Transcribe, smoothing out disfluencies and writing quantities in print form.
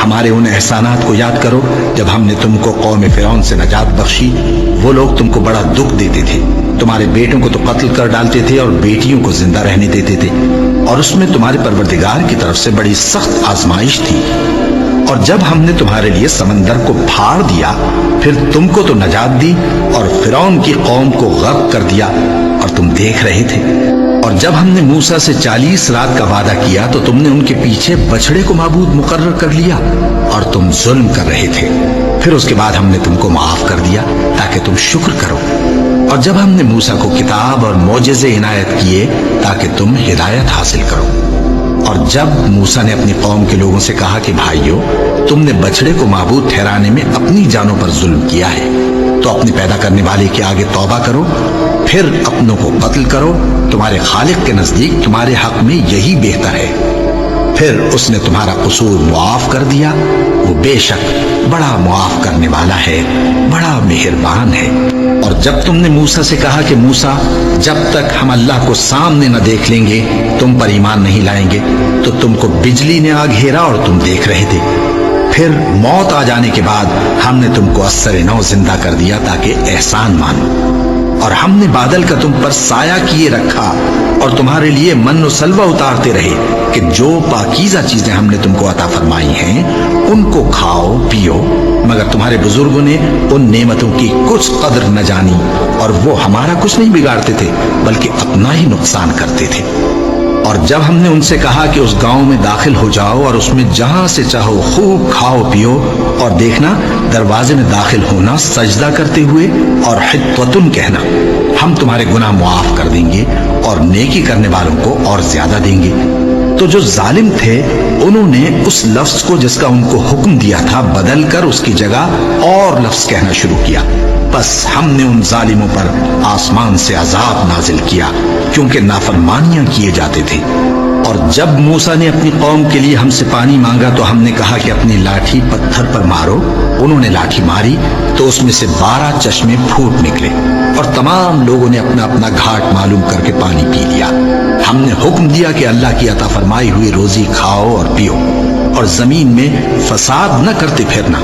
ہمارے ان احسانات کو یاد کرو جب ہم نے تم کو قوم فرعون سے نجات بخشی۔ وہ لوگ تم کو بڑا دکھ دیتے تھے، تمہارے بیٹوں کو تو قتل کر ڈالتے تھے اور بیٹیوں کو زندہ رہنے دیتے تھے، اور اس میں تمہارے پروردگار کی طرف سے بڑی سخت آزمائش تھی۔ اور جب ہم نے تمہارے لیے سمندر کو پھاڑ دیا، پھر تم کو تو نجات دی اور فرعون کی قوم کو غرق کر دیا، اور تم دیکھ رہے تھے۔ اور جب ہم نے موسیٰ سے 40 رات کا وعدہ کیا تو تم نے ان کے پیچھے بچڑے کو معبود مقرر کر لیا، اور تم ظلم کر رہے تھے۔ پھر اس کے بعد ہم نے تم کو معاف کر دیا تاکہ تم شکر کرو۔ اور جب ہم نے موسیٰ کو کتاب اور معجزے عنایت کیے تاکہ تم ہدایت حاصل کرو۔ اور جب موسیٰ نے اپنی قوم کے لوگوں سے کہا کہ بھائیو، تم نے بچڑے کو معبود ٹھہرانے میں اپنی جانوں پر ظلم کیا ہے، تو اپنے پیدا کرنے والے کے آگے توبہ کرو، پھر اپنوں کو قتل کرو، تمہارے خالق کے نزدیک تمہارے حق میں یہی بہتر ہے۔ پھر اس نے تمہارا قصور معاف کر دیا، وہ بے شک بڑا معاف کرنے والا ہے، بڑا مہربان ہے۔ اور جب تم نے موسیٰ سے کہا کہ موسیٰ، جب تک ہم اللہ کو سامنے نہ دیکھ لیں گے تم پر ایمان نہیں لائیں گے، تو تم کو بجلی نے آ گھیرا اور تم دیکھ رہے تھے۔ پھر موت آ جانے کے بعد ہم نے تم کو اثر نو زندہ کر دیا تاکہ احسان مانو۔ اور ہم نے بادل کا تم پر سایہ کیے رکھا اور تمہارے لیے من و سلوہ اتارتے رہے کہ جو پاکیزہ چیزیں ہم نے تم کو عطا فرمائی ہیں ان کو کھاؤ پیو، مگر تمہارے بزرگوں نے ان نعمتوں کی کچھ قدر نہ جانی، اور وہ ہمارا کچھ نہیں بگاڑتے تھے بلکہ اپنا ہی نقصان کرتے تھے۔ اور جب ہم نے ان سے کہا کہ اس گاؤں میں داخل ہو جاؤ اور اس میں جہاں سے چاہو خوب کھاؤ پیو، اور دیکھنا دروازے میں داخل ہونا سجدہ کرتے ہوئے اور حطوۃ کہنا، ہم تمہارے گناہ معاف کر دیں گے اور نیکی کرنے والوں کو اور زیادہ دیں گے۔ تو جو ظالم تھے انہوں نے اس لفظ کو جس کا ان کو حکم دیا تھا بدل کر اس کی جگہ اور لفظ کہنا شروع کیا، بس ہم نے ان ظالموں پر آسمان سے عذاب نازل کیا کیونکہ نافرمانیاں کیے جاتے تھے۔ اور جب موسیٰ نے اپنی قوم کے لیے ہم سے پانی مانگا تو ہم نے کہا کہ اپنی لاٹھی پتھر پر مارو۔ انہوں نے لاٹھی ماری تو اس میں سے 12 چشمے پھوٹ نکلے، اور تمام لوگوں نے اپنا اپنا گھاٹ معلوم کر کے پانی پی لیا۔ ہم نے حکم دیا کہ اللہ کی عطا فرمائی ہوئی روزی کھاؤ اور پیو، اور زمین میں فساد نہ کرتے پھرنا۔